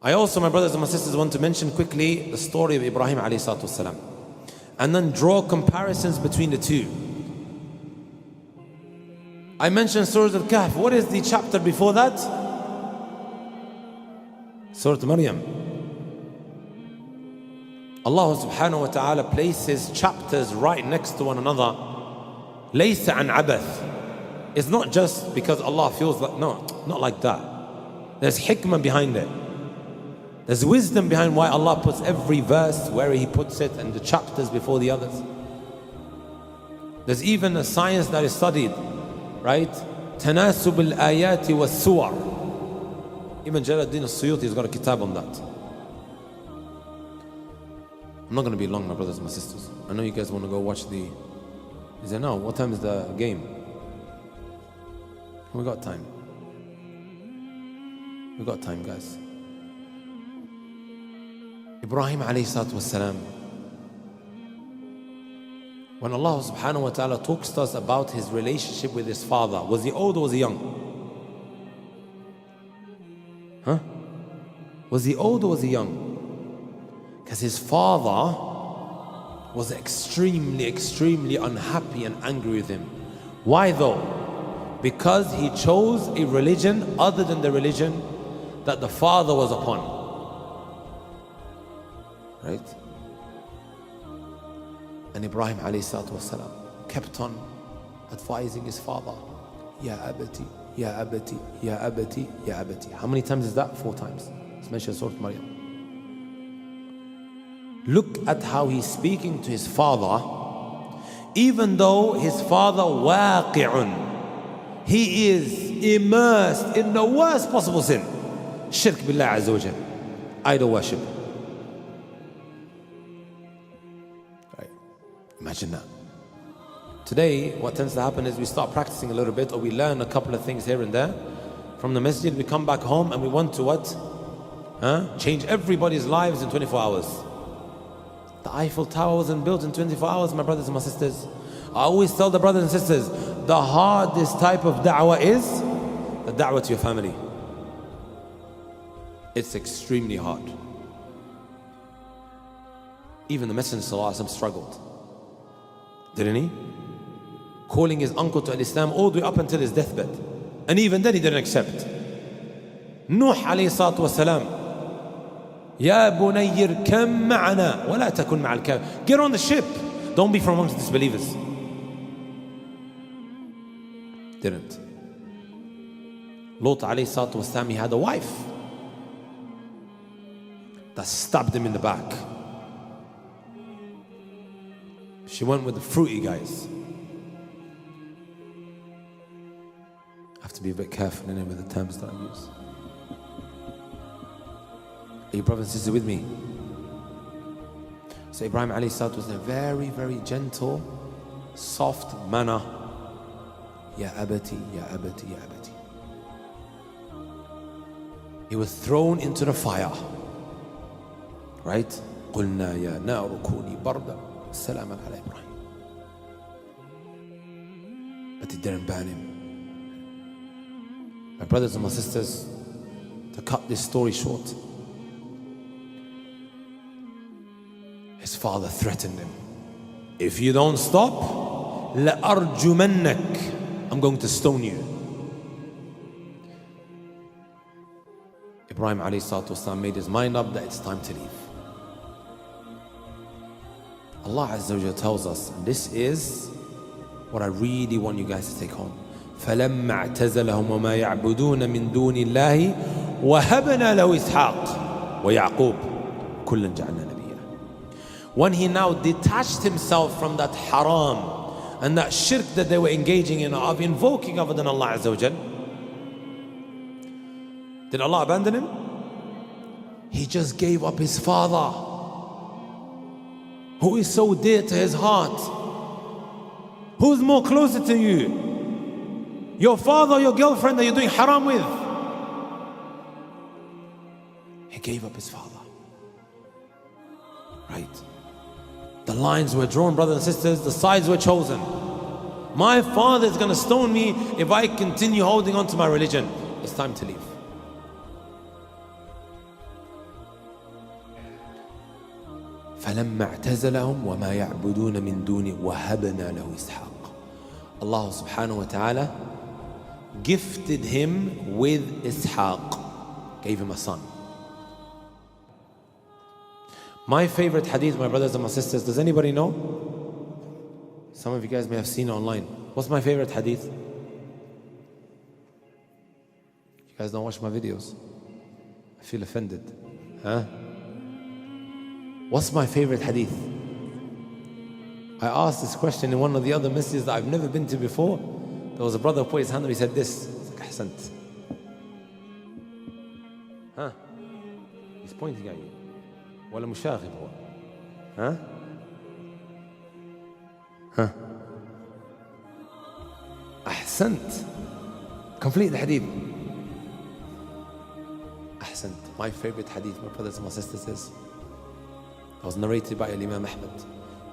I also, my brothers and my sisters, want to mention quickly the story of Ibrahim alayhi salatu wasalam, and then draw comparisons between the two. I mentioned Surah Al-Kahf. What is the chapter before that? Surah Maryam. Allah subhanahu wa ta'ala places chapters right next to one another. Laysa an abath. It's not just because Allah feels like, no, not like that. There's hikmah behind it. There's wisdom behind why Allah puts every verse where He puts it and the chapters before the others. There's even a science that is studied, right? Tanasub al-ayati was-suwar. Even Jalaluddin al-Suyuti has got a kitab on that. I'm not going to be long, my brothers and my sisters. I know you guys want to go watch the... Is there now? What time is the game? We got time. We got time, guys. Ibrahim alayhi salatu wasalam. When Allah subhanahu wa ta'ala talks to us about his relationship with his father, was he old or was he young? Huh? Was he old or was he young? Because his father was extremely unhappy and angry with him. Why though? Because he chose a religion other than the religion that the father was upon. Right? And Ibrahim alayhi salatu wasalam kept on advising his father, Ya abati, Ya abati, Ya abati, Ya abati. How many times is that? 4 times. It's mentioned in Surah Maryam. Look at how he's speaking to his father, even though his father waqi'un, he is immersed in the worst possible sin, shirk billah azza wa jal, idol worship. Right. Imagine that. Today what tends to happen is we start practicing a little bit, or we learn a couple of things here and there from the masjid. We come back home and we want to what? Change everybody's lives in 24 hours. The Eiffel Tower wasn't built in 24 hours, my brothers and my sisters. I always tell the brothers and sisters, the hardest type of da'wah is the da'wah to your family. It's extremely hard. Even the Messenger sallallahu alaihi wasallam struggled, didn't he? Calling his uncle to Islam all the way up until his deathbed, and even then he didn't accept. Nuh alayhi salatu wasalam, Ya bunayir kam ma'ana wa la takun ma'al kafir. Get on the ship, don't be from amongst disbelievers. Didn't. Lot alayhi salatu wasalam, he had a wife that stabbed him in the back. She went with the fruity guys. I have to be a bit careful in it with the terms that I use. Are you brothers and sisters with me? So Ibrahim alayhi salatu was in a very gentle, soft manner. Ya abati, ya abati, ya abati. He was thrown into the fire. Right? قُلْنَا يَا نَارُ كُونِي بَرْدًا سَلَامًا عَلَى إِبْرَاهِيمَ. But it didn't burn him. My brothers and my sisters, to cut this story short, his father threatened him. If you don't stop, لَأَرْجُمَنَّكَ, I'm going to stone you. Ibrahim alayhi salatu wasalam made his mind up that it's time to leave. Allah Azza wa Jalla tells us, and this is what I really want you guys to take home. فَلَمَّا اعْتَزَلَهُمْ وَمَا يَعْبُدُونَ مِن دُونِ اللَّهِ وَهَبْنَا لَهُ إِسْحَاقَ وَيَعْقُوبَ كُلًّا جَعَلْنَا نَبِيًّا. When he now detached himself from that haram and that shirk that they were engaging in of invoking other than Allah Azza wa Jalla, did Allah abandon him? He just gave up his father, who is so dear to his heart. Who's more closer to you? Your father or your girlfriend that you're doing haram with? He gave up his father. Right? The lines were drawn, brothers and sisters, the sides were chosen. My father is going to stone me if I continue holding on to my religion. It's time to leave. فَلَمَّا اعْتَزَلَهُمْ وَمَا يَعْبُدُونَ مِن دُونِ وَهَبْنَا لَهُ إِسْحَاقَ. Allah subhanahu wa ta'ala gifted him with Ishaq, gave him a son. My favorite hadith, my brothers and my sisters, does anybody know? Some of you guys may have seen it online. What's my favorite hadith? You guys don't watch my videos. I feel offended. Huh? What's my favorite hadith? I asked this question in one of the other masjids that I've never been to before. There was a brother who put his hand up, he said this. It's like, Ahsant. Huh? He's pointing at you. ولا مشاغب هو. Huh? Huh? أحسنت. Complete the hadith. أحسنت. My favorite hadith, my brothers and my sisters, is that was narrated by Imam Ahmad.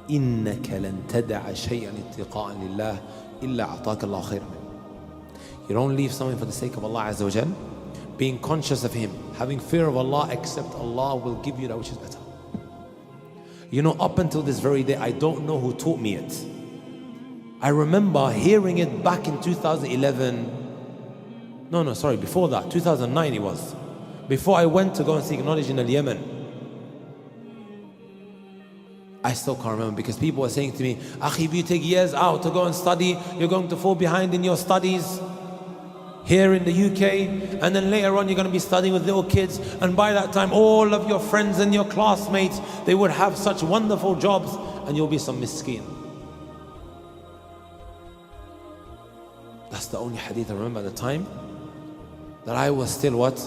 إنك لن تدع شيئا اتقاء لله إلا أعطاك الله خيرا منه. You don't leave something for the sake of Allah Azza wa Jal, being conscious of Him, having fear of Allah, except Allah will give you that which is better. You know, up until this very day, I don't know who taught me it. I remember hearing it back in 2011. No, sorry, before that, 2009 it was. Before I went to go and seek knowledge in Yemen. I still can't remember, because people were saying to me, Akhi, if you take years out to go and study, you're going to fall behind in your studies here in the UK, and then later on you're going to be studying with little kids, and by that time all of your friends and your classmates, they would have such wonderful jobs, and you'll be some miskeen. That's the only hadith I remember at the time that I was still what?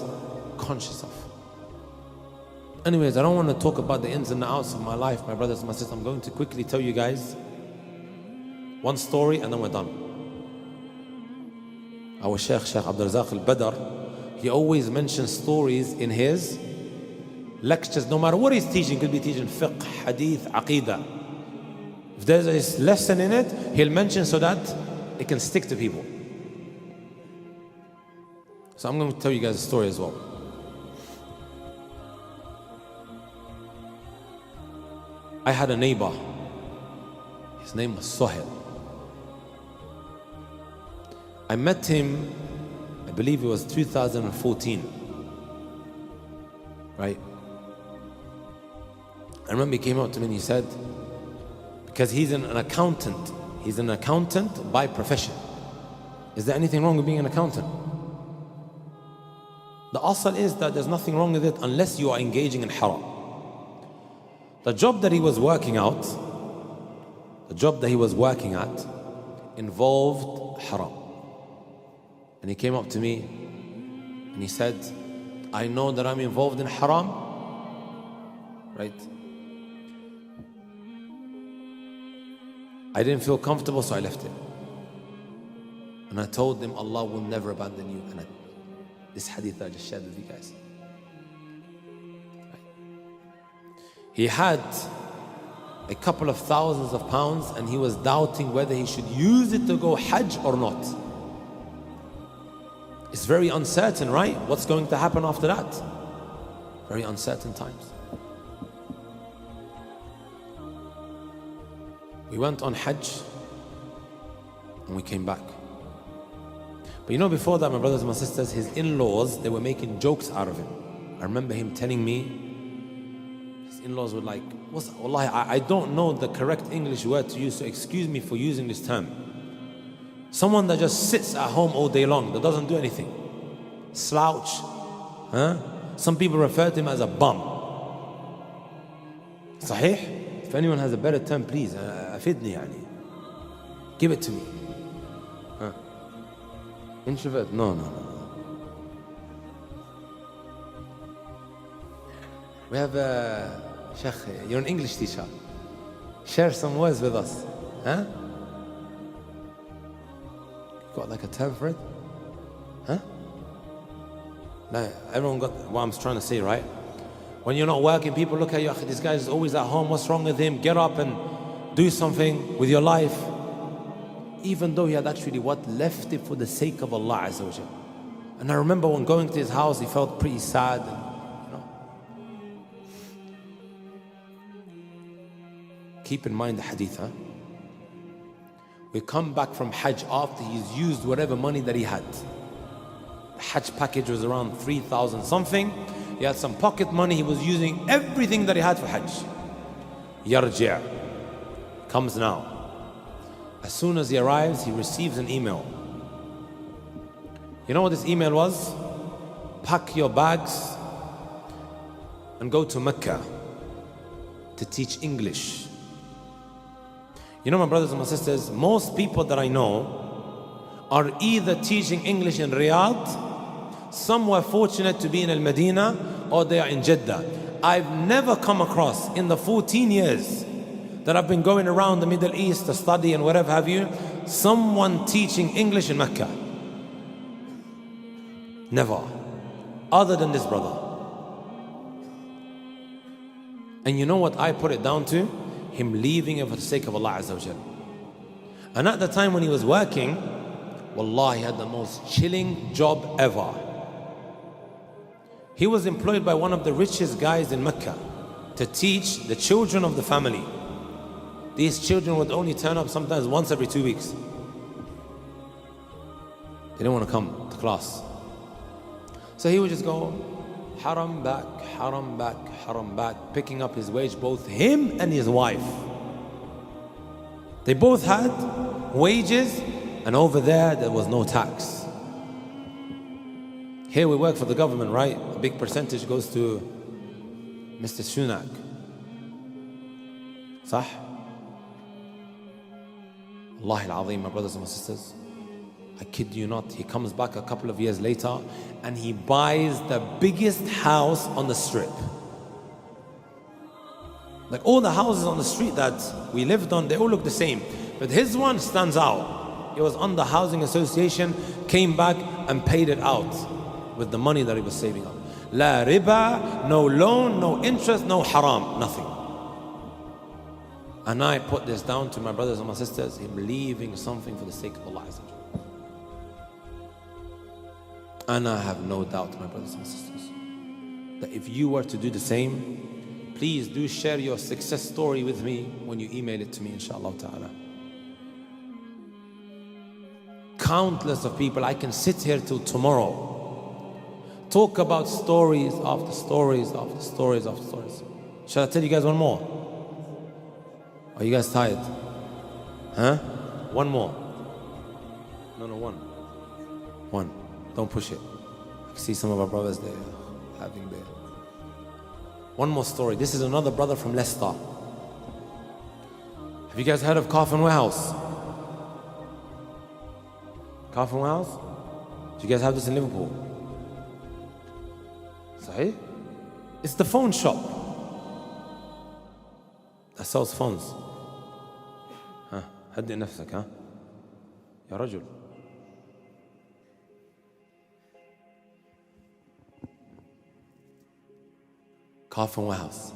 Conscious of. Anyways, I don't want to talk about the ins and the outs of my life, my brothers and my sisters. I'm going to quickly tell you guys one story and then we're done. Our Sheikh Abdul Razak al-Badr, he always mentions stories in his lectures, no matter what he's teaching. Could be teaching fiqh, hadith, aqidah. If there's a lesson in it, he'll mention so that it can stick to people. So I'm going to tell you guys a story as well. I had a neighbor. His name was Sohail. I met him, I believe it was 2014. Right? I remember he came up to me and he said, because he's an accountant. He's an accountant by profession. Is there anything wrong with being an accountant? The asal is that there's nothing wrong with it unless you are engaging in haram. The job that he was working at involved haram. And he came up to me and he said, I know that I'm involved in haram, right? I didn't feel comfortable, so I left him. And I told him, Allah will never abandon you. And this hadith I just shared with you guys. He had a couple of thousands of pounds and he was doubting whether he should use it to go Hajj or not. It's very uncertain, right? What's going to happen after that? Very uncertain times. We went on Hajj and we came back. But you know, before that, my brothers and my sisters, his in-laws, they were making jokes out of him. I remember him telling me, his in-laws were like, Wallahi, I don't know the correct English word to use, so excuse me for using this term. Someone that just sits at home all day long, that doesn't do anything. Slouch. Huh? Some people refer to him as a bum. Sahih? If anyone has a better term, please, afidni yani. Give it to me. Huh? Introvert? No. We have a Sheikh, you're an English teacher. Share some words with us. Huh? Got like a term for it? Huh? No, everyone got what I'm trying to say, right? When you're not working, people look at you, this guy is always at home, what's wrong with him? Get up and do something with your life. Even though he had actually left it for the sake of Allah Azza wa Jal. And I remember when going to his house, he felt pretty sad. And, Keep in mind the hadith, huh? We come back from Hajj after he's used whatever money that he had. The Hajj package was around 3,000 something. He had some pocket money. He was using everything that he had for Hajj. Yarji' comes now. As soon as he arrives, he receives an email. You know what this email was? Pack your bags and go to Mecca to teach English. You know, my brothers and my sisters, most people that I know are either teaching English in Riyadh, some were fortunate to be in Al-Madinah, or they are in Jeddah. I've never come across in the 14 years that I've been going around the Middle East to study and whatever have you, someone teaching English in Mecca. Never. Other than this brother. And you know what I put it down to? Him leaving it for the sake of Allah Azza wa Jal. And at the time when he was working, wallah, he had the most chilling job ever. He was employed by one of the richest guys in Mecca to teach the children of the family. These children would only turn up sometimes once every 2 weeks. They didn't want to come to class. So he would just go, Haram back, Haram back, Haram back, picking up his wage, both him and his wife. They both had wages, and over there was no tax. Here we work for the government, right? A big percentage goes to Mr. Sunak. Sah? Wallahi al-Azim, my brothers and my sisters, I kid you not, he comes back a couple of years later and he buys the biggest house on the strip. Like all the houses on the street that we lived on, they all look the same. But his one stands out. He was on the housing association, came back and paid it out with the money that he was saving up. La riba, no loan, no interest, no haram, nothing. And I put this down to my brothers and my sisters, him leaving something for the sake of Allah Azza wa Jalla. And I have no doubt, my brothers and sisters, that if you were to do the same, please do share your success story with me when you email it to me, inshallah ta'ala. Countless of people, I can sit here till tomorrow, talk about stories after stories after stories after stories. Shall I tell you guys one more? Are you guys tired? Huh? One more. No, one. One. Don't push it. I can see some of our brothers there having there. One more story. This is another brother from Leicester. Have you guys heard of Kahf and Warehouse? Kahf and Warehouse? Do you guys have this in Liverpool? Sahih? It's the phone shop that sells phones. ها هدئ نفسك ها يا رجل. Kahf and Warehouse.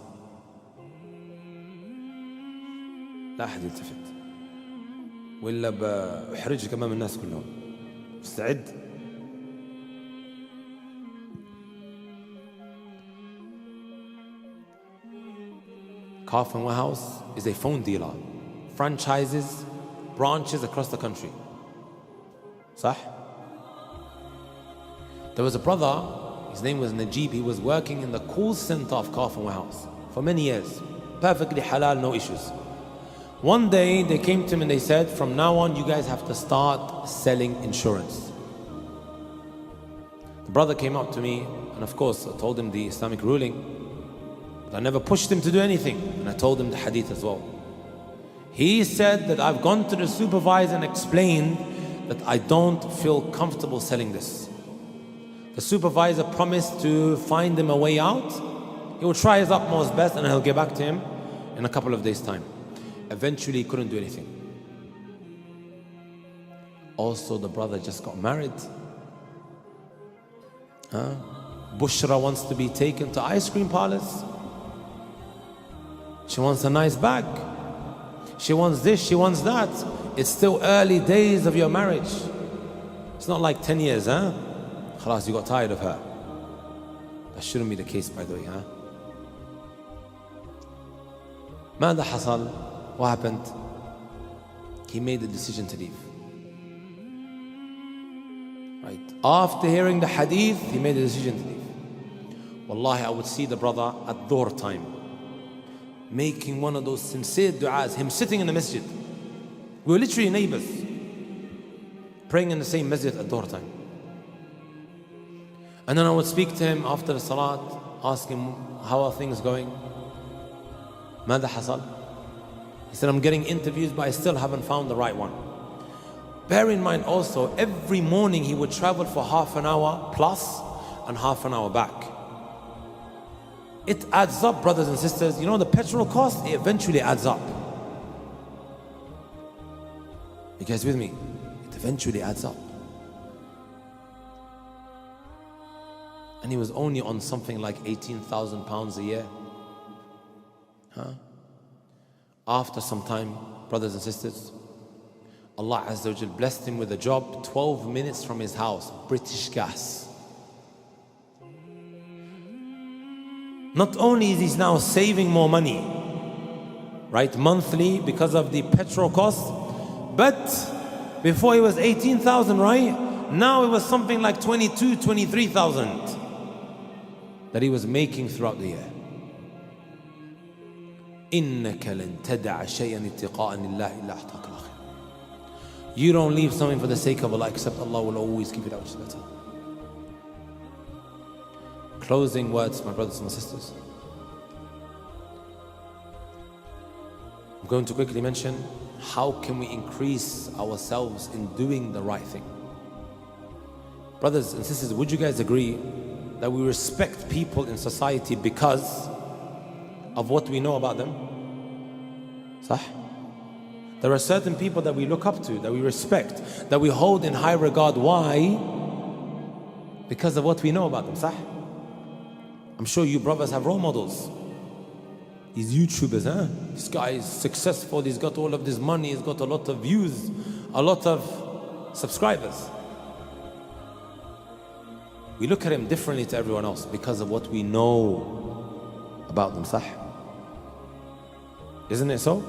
لا أحد يلتفت وإلا بحرجك أمام الناس كلهم. مستعد؟ Kahf and Warehouse is a phone dealer, franchises, branches across the country. صح? There was a brother, his name was Najib, he was working in the call center of Kahf and Warehouse for many years. Perfectly halal, no issues. One day they came to him and they said, from now on you guys have to start selling insurance. The brother came up to me and of course I told him the Islamic ruling. I never pushed him to do anything, and I told him the hadith as well. He said that I've gone to the supervisor and explained that I don't feel comfortable selling this. The supervisor promised to find him a way out. He will try his utmost best and he'll get back to him in a couple of days' time. Eventually he couldn't do anything. Also, the brother just got married. Bushra wants to be taken to ice cream parlors. She wants a nice bag. She wants this, she wants that. It's still early days of your marriage. It's not like 10 years, huh? Khalas, you got tired of her. That shouldn't be the case, by the way, huh? ماذا حصل? What happened? He made the decision to leave. Right. After hearing the hadith, he made the decision to leave. Wallahi, I would see the brother at dhuhr time, making one of those sincere du'as, him sitting in the masjid. We were literally neighbors, praying in the same masjid at dhuhr time. And then I would speak to him after the salat, ask him, how are things going? ماذا حصل? He said, I'm getting interviews, but I still haven't found the right one. Bear in mind also, every morning he would travel for half an hour plus and half an hour back. It adds up, brothers and sisters. You know the petrol cost, it eventually adds up. You guys with me? It eventually adds up. And he was only on something like 18,000 pounds a year. After some time, brothers and sisters, Allah Azza wa Jal blessed him with a job 12 minutes from his house, British Gas. Not only is he now saving more money, right, monthly because of the petrol cost, but before it was 18,000, right? Now it was something like 22, 23,000 that he was making throughout the year. إِنَّكَ لَن تَدَعَ شَيْئًا اتِّقَاءً لِلَّهِ إِلَّا أَعْطَاكَ الْخَيْرَ. You don't leave something for the sake of Allah, except Allah will always give you that which is better. Closing words, my brothers and sisters. I'm going to quickly mention, how can we increase ourselves in doing the right thing? Brothers and sisters, would you guys agree that we respect people in society because of what we know about them? Sah? There are certain people that we look up to, that we respect, that we hold in high regard. Why? Because of what we know about them. Sah? I'm sure you brothers have role models. These YouTubers, this guy is successful, he's got all of this money, he's got a lot of views, a lot of subscribers. We look at him differently to everyone else because of what we know about them. Sah? Isn't it so?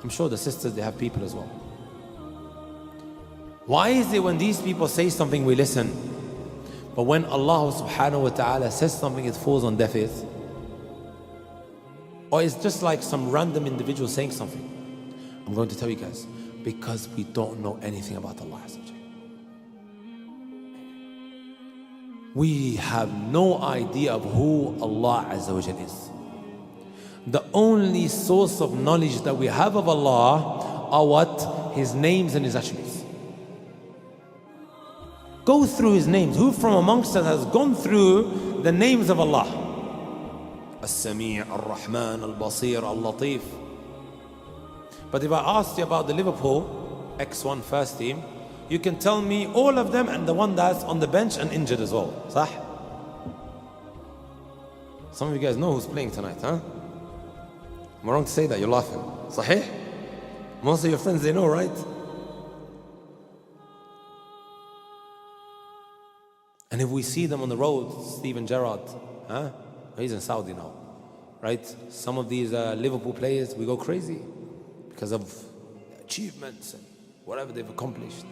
I'm sure the sisters, they have people as well. Why is it when these people say something we listen, but when Allah subhanahu wa ta'ala says something it falls on deaf ears? Or it's just like some random individual saying something? I'm going to tell you guys, because we don't know anything about Allah. We have no idea of who Allah Azza wa Jal is. The only source of knowledge that we have of Allah are what? His names and His attributes. Go through His names. Who from amongst us has gone through the names of Allah? As-Sami', Al-Rahman, Al-Basir, Al-Latif. But if I asked you about the Liverpool X1 first team, you can tell me all of them and the one that's on the bench and injured as well. Sah? Some of you guys know who's playing tonight, huh? Am I wrong to say that? You're laughing. Sahih? Most of your friends, they know, right? And if we see them on the road, Steven Gerrard, he's in Saudi now, right? Some of these Liverpool players, we go crazy because of achievements and whatever they've accomplished.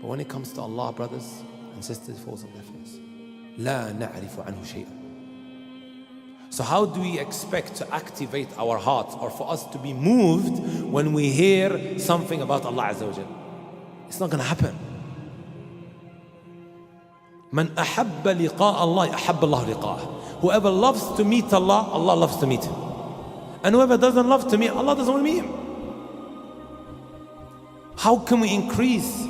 But when it comes to Allah, brothers and sisters, it falls on their face. لا نعرف عنه شيئا. So how do we expect to activate our hearts or for us to be moved when we hear something about Allah Azza wa Jal? It's not going to happen. من أحب لقاء الله أحب الله لقاءه. Whoever loves to meet Allah, Allah loves to meet him. And whoever doesn't love to meet, Allah doesn't want to meet him. How can we increase,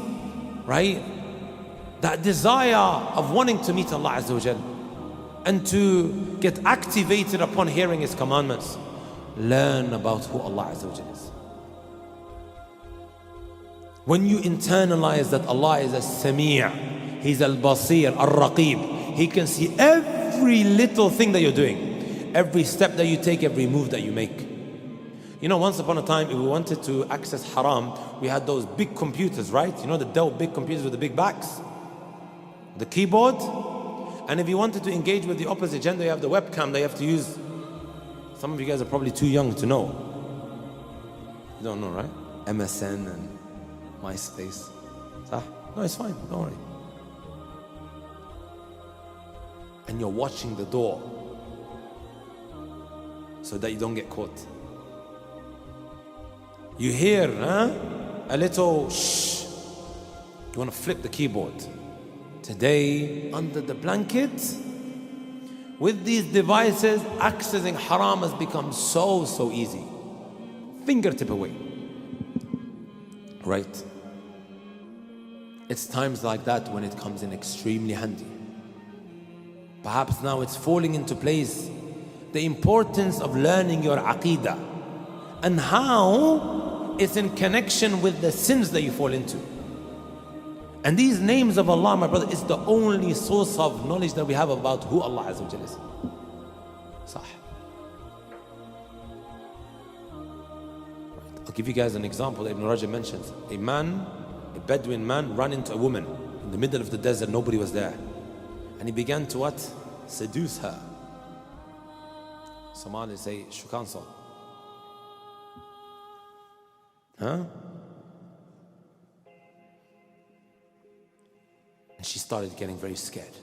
right, that desire of wanting to meet Allah Azza wa Jal and to get activated upon hearing His commandments? Learn about who Allah Azza wa Jal is. When you internalize that Allah is As-Sami', He's Al-Basir, Al-Raqib, He can see every little thing that you're doing, every step that you take, every move that you make. You know, once upon a time, if we wanted to access Haram, we had those big computers, right? You know the Dell big computers with the big backs, the keyboard. And if you wanted to engage with the opposite gender, you have the webcam that you have to use. Some of you guys are probably too young to know. You don't know, right? MSN and MySpace. No, it's fine, don't worry. And you're watching the door so that you don't get caught. You hear a little shh. You want to flip the keyboard. Today, under the blanket, with these devices, accessing haram has become so easy. Fingertip away. Right? It's times like that when it comes in extremely handy. Perhaps now it's falling into place, the importance of learning your aqeedah and how it's in connection with the sins that you fall into. And these names of Allah, my brother, is the only source of knowledge that we have about who Allah Azza wa Jalla is. Sah. I'll give you guys an example that Ibn Rajab mentions. A Bedouin man ran into a woman in the middle of the desert, nobody was there. And he began to what? Seduce her. Somalis say, shukansal. And she started getting very scared.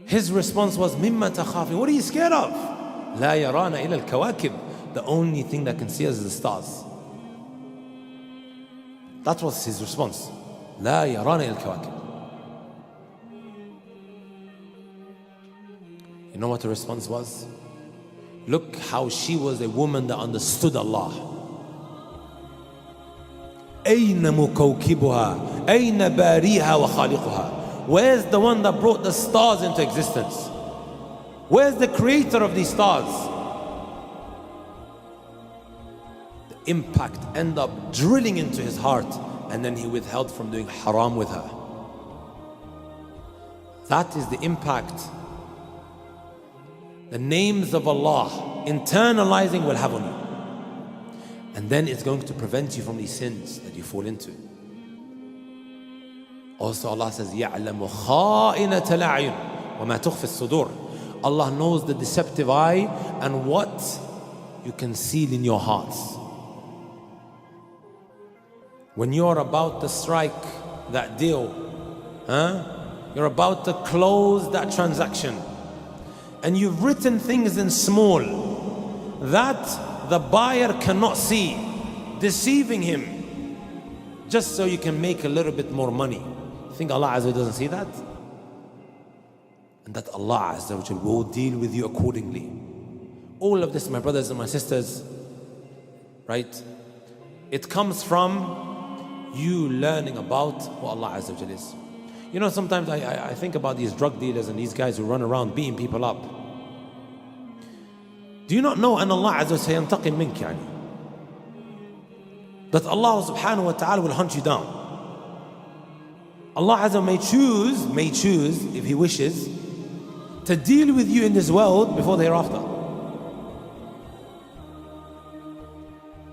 His response was, Mimma takhafin. What are you scared of? La yarana ila al-kawakib. The only thing that can see us is the stars. That was his response. La yarana ila al-kawakib. You know what the response was? Look how she was a woman that understood Allah. أين مكوكبها أين باريها وخالقها. Where's the one that brought the stars into existence? Where's the creator of these stars? The impact ended up drilling into his heart, and then he withheld from doing haram with her. That is the impact the names of Allah internalizing will have on you. And then it's going to prevent you from these sins that you fall into. Also Allah says, يَعْلَمُ خَائِنَةَ الْأَعْيُنِ وَمَا تُخْفِي الصُّدُورِ. Allah knows the deceptive eye and what you conceal in your hearts. When you're about to strike that deal, you're about to close that transaction, and you've written things in small that the buyer cannot see, deceiving him just so you can make a little bit more money. You think Allah Azza wa Jalla doesn't see that? And that Allah Azza wa Jalla will deal with you accordingly. All of this, my brothers and my sisters, right? It comes from you learning about who Allah Azza wa Jalla is. You know, sometimes I think about these drug dealers and these guys who run around beating people up. Do you not know أن Allah Azza wa Jalla سينتقم منك يعني? That Allah subhanahu wa ta'ala will hunt you down. Allah Azza wa Jalla may choose, if He wishes, to deal with you in this world before the hereafter.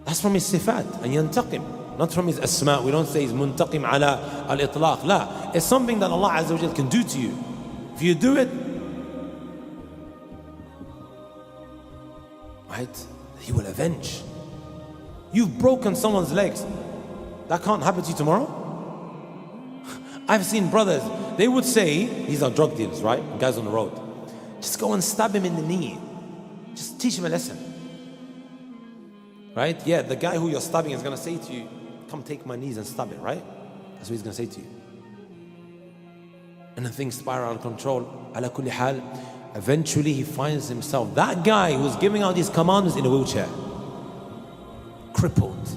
That's from His sifat, and ينتقم. Not from His asma. We don't say He's muntaqim ala al-itlaq. La. It's something that Allah Azza wa Jalla can do to you. If you do it, right, He will avenge. You've broken someone's legs. That can't happen to you tomorrow. I've seen brothers, they would say, these are drug dealers, right? Guys on the road. Just go and stab him in the knee. Just teach him a lesson. Right? Yeah, the guy who you're stabbing is going to say to you, come take my knees and stab it, right? That's what he's going to say to you. And then things spiral out of control. Ala kulli hal, eventually he finds himself, that guy who's giving out these commandments, in a wheelchair. Crippled.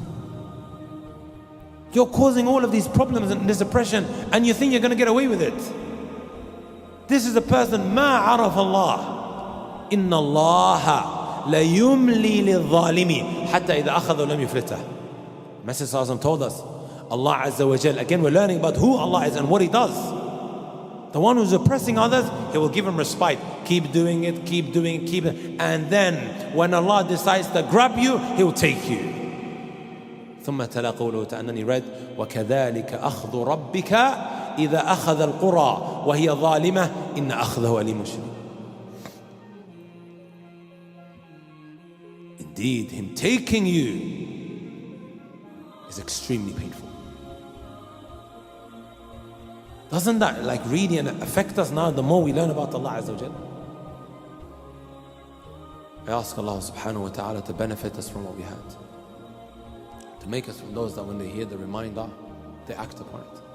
You're causing all of these problems and this depression, and you think you're going to get away with it. This is a person, ma araf Allah. Inna Allah la yumli lil-zalimi hatta idha akhadha lam yuflitah. Messenger Sallallahu told us, Allah Azza wa Jal, again we're learning about who Allah is and what He does. The one who's oppressing others, He will give him respite. Keep doing it, keep doing it, keep it. And then when Allah decides to grab you, He will take you. ثم تلا قوله تعالى, and then He read, وَكَذَلِكَ أَخْذُ رَبِّكَ إذا أخذ القرى وهي ظالمة إن أخذه أليم شديد. Indeed, him taking you is extremely painful. Doesn't that like really affect us now the more we learn about Allah Azza wa Jalla? I ask Allah subhanahu wa ta'ala to benefit us from what we had, to make us from those that when they hear the reminder, they act upon it.